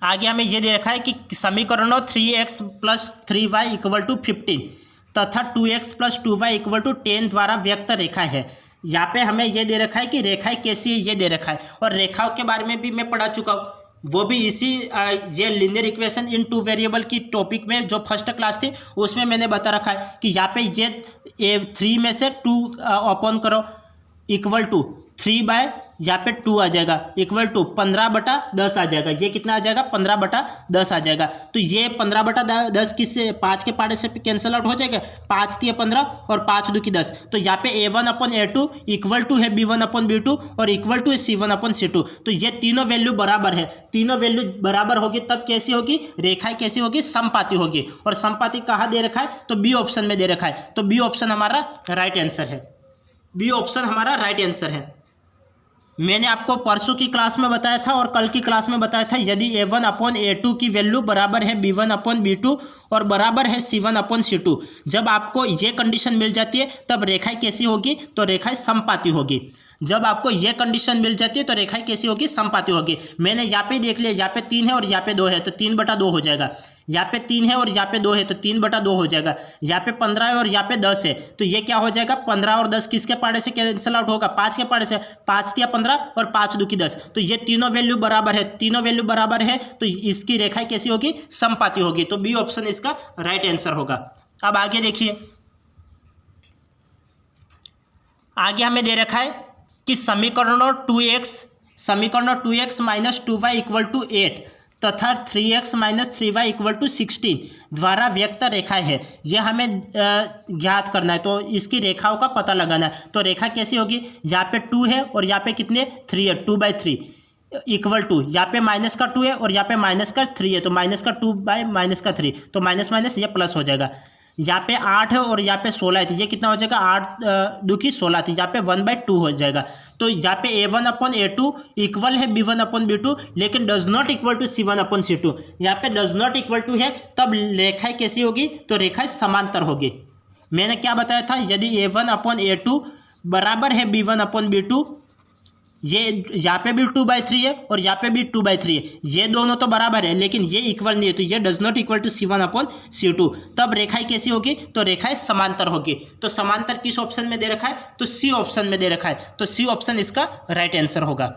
[SPEAKER 1] आगे हमें यह दे रखा है कि समीकरणों 3x + 3y = 15 तथा 2x + 2y = 10 द्वारा व्यक्त रेखा है। यहाँ पे हमें यह दे रखा है कि रेखाएं कैसी है, ये दे रखा है। और रेखाओं के बारे में भी मैं पढ़ा चुका हूँ, वो भी इसी ये लीनियर इक्वेशन इन 2 वेरिएबल की टॉपिक में जो फर्स्ट क्लास थी उसमें मैंने बता रखा है कि यहाँ पे ये 3 में से 2 अपॉन करो इक्वल टू 3 यहाँ पे 2 आ जाएगा, इक्वल टू 15/10 आ जाएगा। ये कितना आ जाएगा, 15/10 आ जाएगा। तो ये 15/10 किससे, 5 के पार्ट से कैंसल आउट हो जाएगा, 5 × 15 और 5 × 2 = 10। तो यहाँ पे A1/A2 इक्वल टू है B1/B2 और इक्वल टू है C1/C2। तो ये तीनों वैल्यू बराबर है। तीनों वैल्यू बराबर होगी तब कैसी होगी, रेखाएं कैसी होगी, समपाती होगी। और समपाती कहाँ दे रखा है, तो बी ऑप्शन में दे रखा है। तो बी ऑप्शन हमारा राइट आंसर है। बी ऑप्शन हमारा राइट आंसर है। मैंने आपको परसों की क्लास में बताया था और कल की क्लास में बताया था, यदि A1/A2 की वैल्यू बराबर है B1/B2 और बराबर है C1/C2, जब आपको ये कंडीशन मिल जाती है तब रेखाएं कैसी होगी, तो रेखाएं समपाती होगी। जब आपको ये कंडीशन मिल जाती है तो रेखाएं कैसी होगी, समपाती होगी। मैंने यहाँ पे देख लिया, यहाँ पे 3 है और यहाँ पे 2 है तो 3/2 हो जाएगा। यहाँ पे 3 है और यहाँ पे 2 है तो 3/2 हो जाएगा। यहाँ पे 15 है और यहाँ पे 10 है तो ये क्या हो जाएगा, 15 और 10 किसके पार्ट से कैंसल आउट होगा, 5 के पार्ट से। 5 × 15 और 5 × 2 = 10। तो ये तीनों वैल्यू बराबर है, तीनों वैल्यू बराबर है तो इसकी रेखाएं कैसी होगी, समपाती होगी। तो बी ऑप्शन इसका राइट आंसर होगा। अब आगे देखिए, आगे हमें दे रखा है कि समीकरणों 2x - 2y = 8 तथा 3x - 3y = 16 द्वारा व्यक्त रेखा है। यह हमें ज्ञात करना है, तो इसकी रेखाओं का पता लगाना है। तो रेखा कैसी होगी, यहाँ पे 2 है और यहाँ पे कितने, 3 है, 2/3 इक्वल टू, यहाँ पे -2 है और यहाँ पे -3 है तो -2/-3, तो माइनस ये प्लस हो जाएगा। यहाँ पे 8 है और यहाँ पे 16 है तो ये कितना हो जाएगा, 8 2 की 16 थी, यहाँ पे 1/2 हो जाएगा। तो यहाँ पे A1/A2 इक्वल है B1/B2 लेकिन does not equal to C1/C2। यहाँ पे डज नॉट इक्वल टू है तब रेखाएं कैसी होगी, तो रेखाएं समांतर होगी। मैंने क्या बताया था, यदि A1/A2 बराबर है B1/B2, ये यहाँ पे भी 2/3 है और यहाँ पे भी 2/3 है, ये दोनों तो बराबर है लेकिन ये इक्वल नहीं है, तो ये does not equal to C1/C2। तब रेखाएं कैसी होगी, तो रेखाएं समांतर होगी। तो समांतर किस ऑप्शन में दे रखा है, तो सी ऑप्शन में दे रखा है। तो सी ऑप्शन इसका राइट आंसर होगा।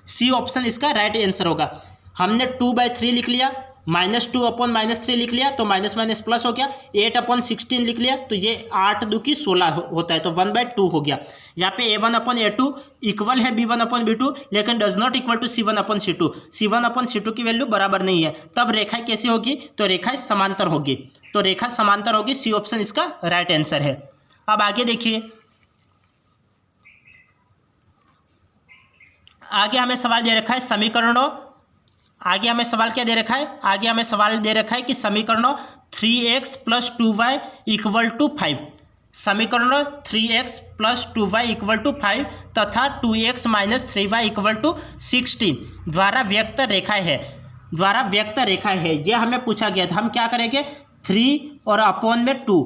[SPEAKER 1] सी ऑप्शन इसका राइट आंसर होगा। हमने 2/3 लिख लिया, -2/-3 लिख लिया तो माइनस प्लस हो गया, 8/16 लिख लिया तो ये 8 2 की 16 होता है तो 1/2 हो गया। यहाँ पे A1/A2 इक्वल है B1/B2 लेकिन does not equal to C1/C2। C1/C2 की वैल्यू बराबर नहीं है, तब रेखाएं कैसी होगी, तो रेखाएं समांतर होगी। तो रेखा समांतर होगी, सी ऑप्शन इसका राइट आंसर है। अब आगे देखिए, आगे हमें सवाल दे रखा है समीकरणों, आगे हमें सवाल क्या दे रखा है, आगे हमें सवाल दे रखा है कि समीकरणों 3x + 2y = 5, समीकरणों 3x + 2y = 5 तथा 2x - 3y = 16 द्वारा व्यक्त रेखा है, द्वारा व्यक्त रेखा है। यह हमें पूछा गया था। हम क्या करेंगे, 3 और अपॉन में 2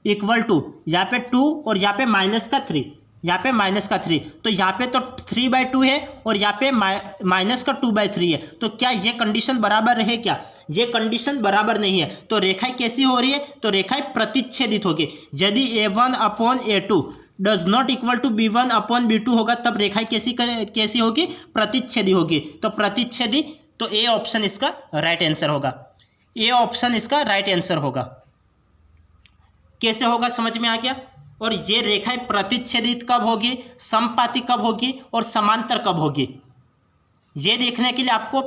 [SPEAKER 1] इक्वल टू, यहाँ पे 2 और यहाँ पे -3, यहाँ पे माइनस का 3, तो यहाँ पे तो 3/2 है और यहाँ पे माइनस का 2/3 है। तो क्या ये कंडीशन बराबर है? क्या ये कंडीशन बराबर नहीं है। तो रेखाएं कैसी हो रही है? तो रेखाएं प्रतिच्छेदित होगी। यदि A1/A2 does not equal to B1/B2 होगा तब रेखाएं कैसी होगी? प्रतिच्छेदी होगी। तो प्रतिच्छेदी, तो ए ऑप्शन इसका राइट आंसर होगा। ए ऑप्शन इसका राइट आंसर होगा। कैसे होगा समझ में आ गया? और ये रेखाएं प्रतिच्छेदित कब होगी, समपाती कब होगी और समांतर कब होगी, ये देखने के लिए आपको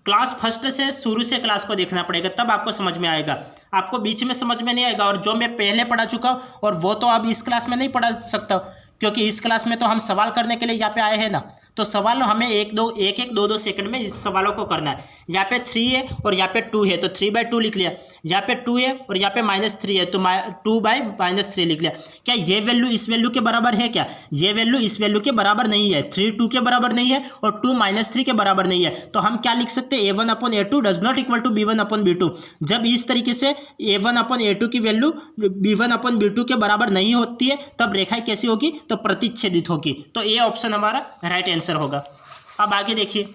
[SPEAKER 1] क्लास फर्स्ट से शुरू से क्लास को देखना पड़ेगा, तब आपको समझ में आएगा। आपको बीच में समझ में नहीं आएगा। और जो मैं पहले पढ़ा चुका हूँ और वो तो अब इस क्लास में नहीं पढ़ा सकता, क्योंकि इस क्लास में तो हम सवाल करने के लिए यहाँ पे आए हैं ना। तो सवाल हमें एक दो सेकंड में इस सवालों को करना है। यहाँ पे 3 है और यहाँ पे 2 है, तो 3/2 लिख लिया। यहाँ पे 2 है और यहाँ पे -3 है, तो 2/-3 लिख लिया। क्या ये वैल्यू इस वैल्यू के बराबर है? क्या ये वैल्यू इस वैल्यू के बराबर नहीं है। 3 2 के बराबर नहीं है और 2 -3 के बराबर नहीं है। तो हम क्या लिख सकते हैं? A1/A2 does not equal to B1/B2। जब इस तरीके से A1/A2 की वैल्यू B1/B2 के बराबर नहीं होती है तब रेखाएं कैसी होगी? तो प्रतिच्छेदित होगी। तो ए ऑप्शन हमारा राइट आंसर होगा। अब आगे देखिए,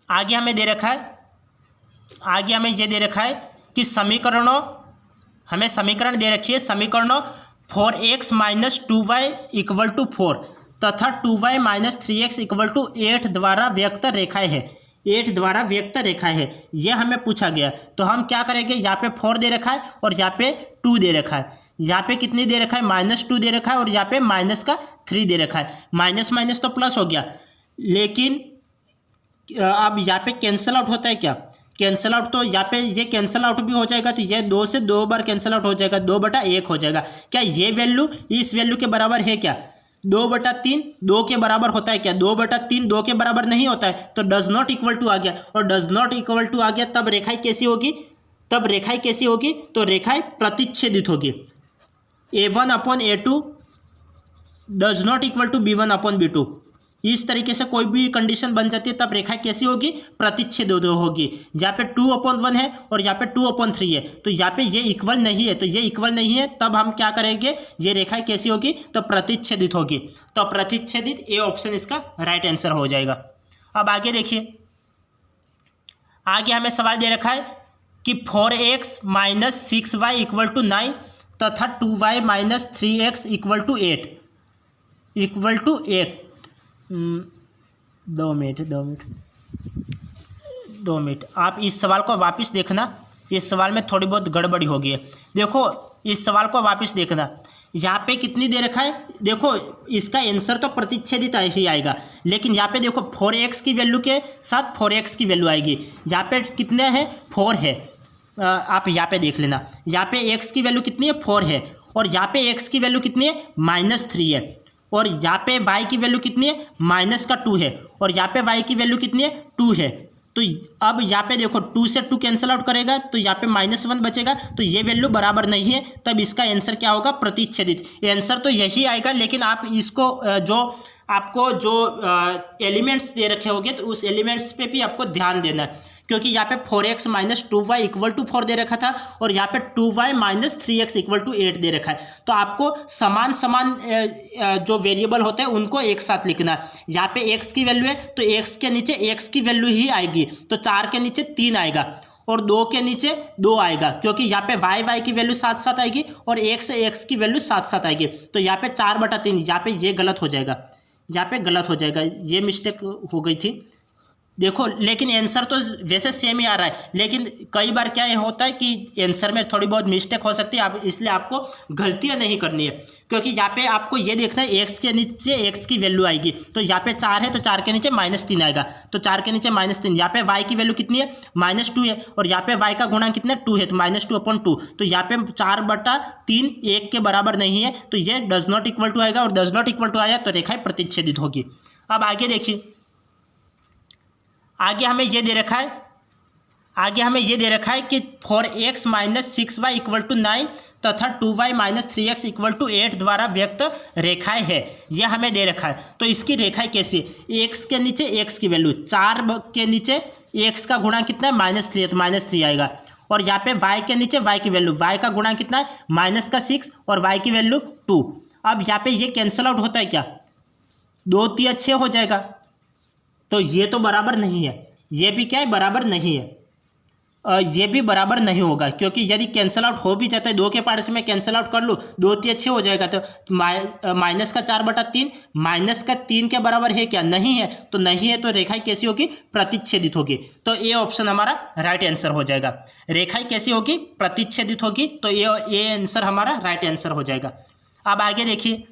[SPEAKER 1] आगे हमें दे रखा है कि समीकरणों, हमें समीकरण दे रखी है। समीकरणों 4x - 2y = 4 तथा 2y - 3x = 8 द्वारा व्यक्त रेखाएं है। 8 द्वारा व्यक्त रेखाएं है, यह हमें पूछा गया। तो हम क्या करेंगे? यहाँ पे 4 दे रखा है और यहाँ पे 2 दे रखा है। यहाँ पे कितनी दे रखा है? -2 दे रखा है और यहाँ पे -3 दे रखा है। माइनस तो प्लस हो गया, लेकिन अब यहाँ पे कैंसिल आउट होता है क्या? कैंसिल आउट, तो यहाँ पे ये कैंसिल आउट भी हो जाएगा, तो ये 2 से 2 बार कैंसिल आउट हो जाएगा, 2/1 हो जाएगा। क्या ये वैल्यू इस वैल्यू के बराबर है? क्या 2/3 2 के बराबर होता है? क्या 2/3 2 के बराबर नहीं होता है। तो डज नॉट इक्वल टू आ गया, और डज नॉट इक्वल टू आ गया तब रेखाएं कैसी होगी? तो रेखाएं प्रतिच्छेदित होगी। A1/A2 does not equal to B1/B2। इस तरीके से कोई भी कंडीशन बन जाती है तब रेखाएं कैसी होगी? प्रतिच्छेदित होगी। यहाँ पे 2/1 है और यहाँ पे 2/3 है, तो यहाँ पे ये इक्वल नहीं है। तो ये इक्वल नहीं है तब हम क्या करेंगे? ये रेखाएं कैसी होगी? तो प्रतिच्छेदित होगी। तो प्रतिच्छेदित, ए ऑप्शन इसका राइट आंसर हो जाएगा। अब आगे देखिए, आगे हमें सवाल दे रखा है कि 4x - 6y = 9 तथा 2y - 3x = 8 2 मिनट आप इस सवाल को वापस देखना। इस सवाल में थोड़ी बहुत गड़बड़ी हो गई है। देखो इस सवाल को वापस देखना। यहाँ पे कितनी दे रखा है? देखो इसका आंसर तो प्रतिच्छेदित ही आएगा, लेकिन यहाँ पे देखो 4x की वैल्यू के साथ 4x की वैल्यू आएगी। यहाँ पे कितने हैं? 4 है। आप यहाँ पे देख लेना, यहाँ पे x की वैल्यू कितनी है? 4 है। और यहाँ पे x की वैल्यू कितनी है? -3 है। और यहाँ पे y की वैल्यू कितनी है? -2 है। और यहाँ पे y की वैल्यू कितनी है? 2 है। तो अब यहाँ पे देखो 2 से 2 कैंसिल आउट करेगा तो यहाँ पे -1 बचेगा, तो ये वैल्यू बराबर नहीं है, तब इसका आंसर क्या होगा? प्रतिच्छेदित। आंसर तो यही आएगा, लेकिन आप इसको आपको जो एलिमेंट्स दे रखे होंगे तो उस एलिमेंट्स पे भी आपको ध्यान देना है, क्योंकि यहाँ पे 4x - 2y = 4 दे रखा था और यहाँ पे 2y - 3x = 8 दे रखा है। तो आपको समान जो वेरिएबल होते हैं उनको एक साथ लिखना है। यहाँ पे x की वैल्यू है तो x के नीचे x की वैल्यू ही आएगी, तो 4 के नीचे 3 आएगा और 2 के नीचे 2 आएगा, क्योंकि यहाँ पे y की वैल्यू साथ साथ आएगी और x की वैल्यू साथ साथ आएगी। तो यहाँ पे 4/3, यहाँ पे ये गलत हो जाएगा, यहाँ पे गलत हो जाएगा, ये मिस्टेक हो गई थी। देखो लेकिन आंसर तो वैसे सेम ही आ रहा है, लेकिन कई बार क्या होता है कि आंसर में थोड़ी बहुत मिस्टेक हो सकती है। आप इसलिए आपको गलतियां नहीं करनी है, क्योंकि यहाँ पे आपको ये देखना है x के नीचे x की वैल्यू आएगी। तो यहाँ पे 4 है तो 4 के नीचे -3 आएगा, तो 4 के नीचे -3। यहाँ पे y की वैल्यू कितनी है? -2 है और यहाँ पे y का गुणा कितना है? 2 है, तो -2/2। तो यहाँ पे 4/3 1 के बराबर नहीं है, तो ये डज नॉट इक्वल टू आएगा और डज नॉट इक्वल टू आया तो रेखाएं प्रतिच्छेदित होगी। अब आगे देखिए, आगे हमें ये दे रखा है कि 4x - 6y = 9 तथा 2y - 3x = 8 द्वारा व्यक्त रेखाएं है, यह हमें दे रखा है। तो इसकी रेखाएं कैसी? x के नीचे x की वैल्यू, 4 के नीचे x का गुणा कितना है? -3 है, तो -3 आएगा। और यहाँ पे y के नीचे y की वैल्यू, y का गुणा कितना है -6 और y की वैल्यू 2। अब यहाँ पे ये कैंसिल आउट होता है क्या, 2 3 6 हो जाएगा, तो ये तो बराबर नहीं है, ये भी क्या है बराबर नहीं है, ये भी बराबर नहीं होगा, क्योंकि यदि कैंसिल आउट हो भी जाता है 2 के पार्ट से मैं कैंसिल आउट कर लूँ 2 3 6 हो जाएगा, तो -4/3 -3 के बराबर है क्या, नहीं है, तो नहीं है तो रेखाएं कैसी होगी, प्रतिच्छेदित होगी। तो ये ऑप्शन हमारा राइट आंसर हो जाएगा। रेखाएं कैसी होगी, प्रतिच्छेदित होगी, तो ये आंसर हमारा राइट आंसर हो जाएगा। अब आगे देखिए,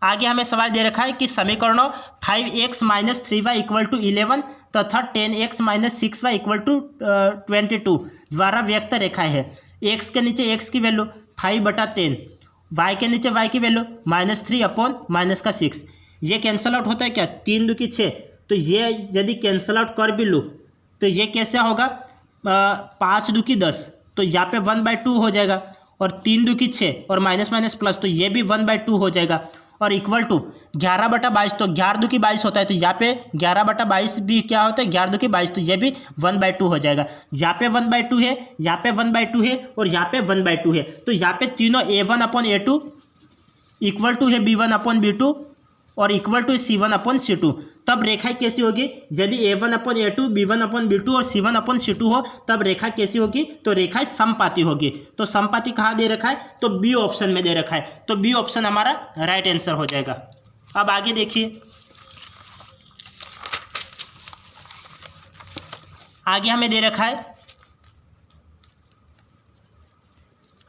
[SPEAKER 1] आगे हमें सवाल दे रखा है कि समीकरणों 5x - 3y = 11 तथा 10x - 6y = 22 द्वारा व्यक्त रेखाएं है। x के नीचे x की वैल्यू 5/10, y के नीचे y की वैल्यू -3/-6। ये कैंसिल आउट होता है क्या, 3 2 की 6, तो ये यदि कैंसिल आउट कर भी लूँ तो ये कैसे होगा, 5 2 की 10, तो यहाँ पे 1/2 हो जाएगा, और 3 2 की 6 और माइनस प्लस, तो ये भी 1/2 हो जाएगा, और इक्वल टू 11/22, तो 11 2 की 22 होता है, तो यहाँ पे 11/22 भी क्या होता है, 11 2 की 22, तो ये भी 1/2 हो जाएगा। यहाँ पे 1/2 है, यहाँ पे 1/2 है, और यहाँ पे 1/2 है, तो यहाँ पे तीनों A1/A2 इक्वल टू है B1/B2 और इक्वल टू C1/C2। तब रेखा कैसी होगी, यदि A1/A2 B1/B2 और C1/C2 हो, तब रेखा कैसी होगी, तो रेखा समपाती होगी। तो समपाती कहाँ दे रखा है, तो बी ऑप्शन में दे रखा है, तो बी ऑप्शन हमारा राइट आंसर हो जाएगा। अब आगे देखिए, आगे हमें दे रखा है,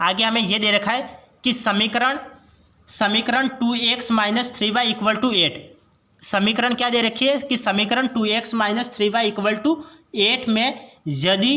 [SPEAKER 1] आगे हमें यह दे रखा है कि समीकरण 2x - 3y = 8। समीकरण क्या दे रखी है कि समीकरण 2x - 3y = 8 में यदि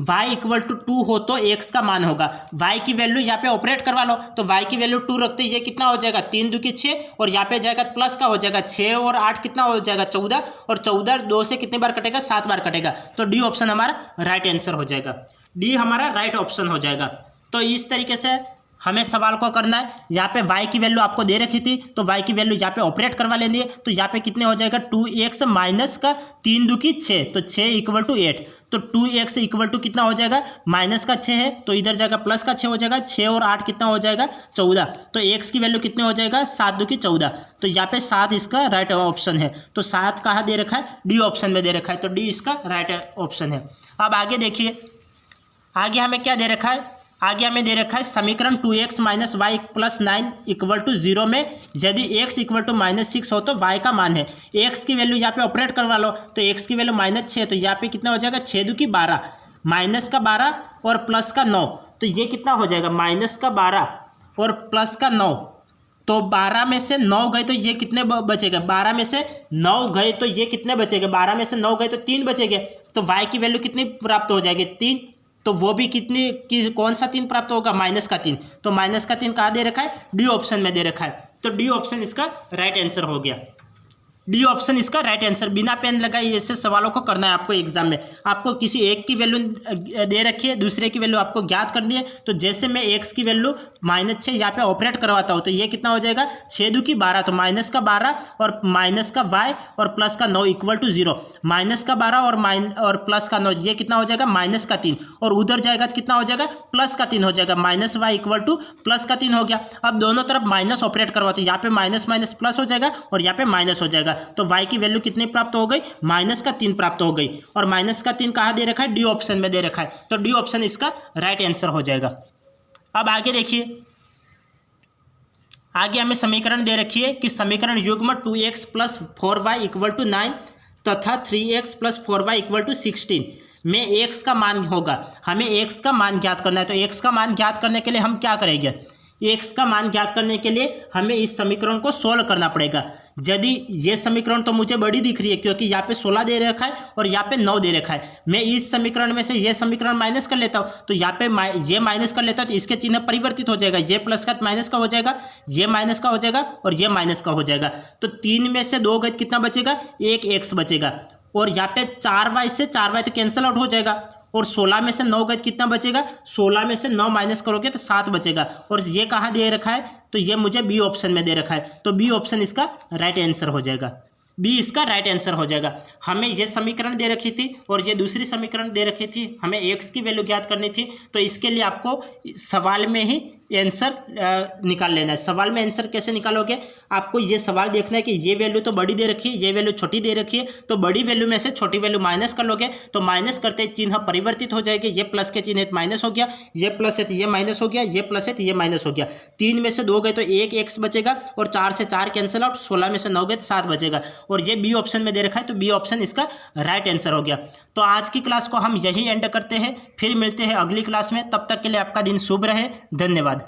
[SPEAKER 1] y = 2 हो तो x का मान होगा। y की वैल्यू यहाँ पे ऑपरेट करवा लो, तो y की वैल्यू 2 रखते ये कितना हो जाएगा, 3 2 की 6, और यहाँ पे जाएगा प्लस का हो जाएगा 6 और 8 कितना हो जाएगा 14, और 14 2 से कितनी बार कटेगा, 7 बार कटेगा, तो डी ऑप्शन हमारा राइट आंसर हो जाएगा। डी हमारा राइट ऑप्शन हो जाएगा। तो इस तरीके से हमें सवाल को करना है। यहाँ पे y की वैल्यू आपको दे रखी थी, तो y की वैल्यू यहाँ पे ऑपरेट करवा लेंगे, तो यहाँ पे कितने हो जाएगा, 2x माइनस का 3 2 की 6, तो 6 = 8, तो 2x = कितना हो जाएगा, -6 है, तो इधर जाएगा +6 हो जाएगा, 6 और 8 कितना हो जाएगा 14, तो x की वैल्यू कितने हो जाएगा, 7 2 की 14, तो यहाँ पे 7 इसका राइट ऑप्शन है। तो 7 कहाँ दे रखा है, डी ऑप्शन में दे रखा है, तो डी इसका राइट ऑप्शन है। अब आगे देखिए, आगे हमें क्या दे रखा है, आगे हमें दे रखा है समीकरण 2x - y + 9 = 0 में यदि x = -6 हो तो y का मान है। x की वैल्यू यहाँ पे ऑपरेट करवा लो, तो x की वैल्यू -6, तो यहाँ पे कितना हो जाएगा, 6 2 की 12, -12 और +9, तो ये कितना हो जाएगा, -12 और +9, तो 12 में से 9 गए तो ये कितने बचेगा, 12 में से 9 गए तो ये कितने बचेगा, 12 में से 9 गए तो 3 बचेंगे, तो y की वैल्यू कितनी प्राप्त हो जाएगी, 3, तो वो भी कौन सा 3 प्राप्त होगा, -3, तो -3 कहाँ दे रखा है, डी ऑप्शन में दे रखा है, तो डी ऑप्शन इसका राइट आंसर हो गया। डी ऑप्शन इसका राइट आंसर। बिना पेन लगाए ऐसे सवालों को करना है आपको एग्जाम में। आपको किसी एक की वैल्यू दे रखी है, दूसरे की वैल्यू आपको ज्ञात करनी है, तो जैसे मैं x की वैल्यू -6 यहाँ पे ऑपरेट करवाता हूँ, तो ये कितना हो जाएगा, 6 2 की 12, तो -12 और -y और +9 = 0, -12 और +9, ये कितना हो जाएगा, -3, और उधर जाएगा तो कितना हो जाएगा, +3 हो जाएगा, -y = +3 हो गया। अब दोनों तरफ माइनस ऑपरेट करवाते हैं, यहाँ पे माइनस प्लस हो जाएगा और यहाँ पे माइनस हो जाएगा, तो y की वैल्यू कितनी प्राप्त हो गई, -3 प्राप्त हो गई, और -3 कहाँ दे रखा है, डी ऑप्शन में दे रखा है, तो डी ऑप्शन इसका राइट आंसर हो जाएगा। अब आगे देखिए, आगे हमें समीकरण दे रखी है कि समीकरण युग्म 2x + 4y = 9 तथा 3x + 4y = 16 में x का मान होगा। हमें x का मान ज्ञात करना है, तो x का मान ज्ञात करने के लिए हम क्या करेंगे, x का मान ज्ञात करने के लिए हमें इस समीकरण को सोल्व करना पड़ेगा। यदि ये समीकरण तो मुझे बड़ी दिख रही है, क्योंकि यहाँ पे 16 दे रखा है और यहाँ पे 9 दे रखा है, मैं इस समीकरण में से ये समीकरण माइनस कर लेता हूँ, तो यहाँ पे ये माइनस कर लेता हूँ तो इसके चिन्ह परिवर्तित हो जाएगा, ये प्लस का माइनस का हो जाएगा, ये माइनस का हो जाएगा और ये माइनस का हो जाएगा, तो 3 में से 2 गए कितना बचेगा, 1 x बचेगा, और यहाँ पे 4y से 4y तो कैंसिल आउट हो जाएगा, और 16 में से 9 गज कितना बचेगा, 16 में से 9 माइनस करोगे तो 7 बचेगा, और ये कहाँ दे रखा है, तो ये मुझे बी ऑप्शन में दे रखा है, तो बी ऑप्शन इसका राइट आंसर हो जाएगा। बी इसका राइट आंसर हो जाएगा। हमें ये समीकरण दे रखी थी और ये दूसरी समीकरण दे रखी थी, हमें एक्स की वैल्यू ज्ञात करनी थी, तो इसके लिए आपको सवाल में ही आंसर निकाल लेना है। सवाल में आंसर कैसे निकालोगे, आपको ये सवाल देखना है कि ये वैल्यू तो बड़ी दे रखी है, ये वैल्यू छोटी दे रखी है, तो बड़ी वैल्यू में से छोटी वैल्यू माइनस कर लोगे, तो माइनस करते चिन्ह परिवर्तित हो जाएगी। ये प्लस के चिन्ह माइनस हो गया, ये प्लस है तो ये माइनस हो गया, ये प्लस है तो ये माइनस हो गया। 3 में से 2 गए तो 1 एक्स बचेगा और 4 से 4 कैंसिल आउट, 16 में से 9 गए तो 7 बचेगा। और ये बी ऑप्शन में दे रखा है, तो बी ऑप्शन इसका राइट आंसर हो गया। तो आज की क्लास को हम यही एंड करते हैं, फिर मिलते हैं अगली क्लास में। तब तक के लिए आपका दिन शुभ रहे, धन्यवाद।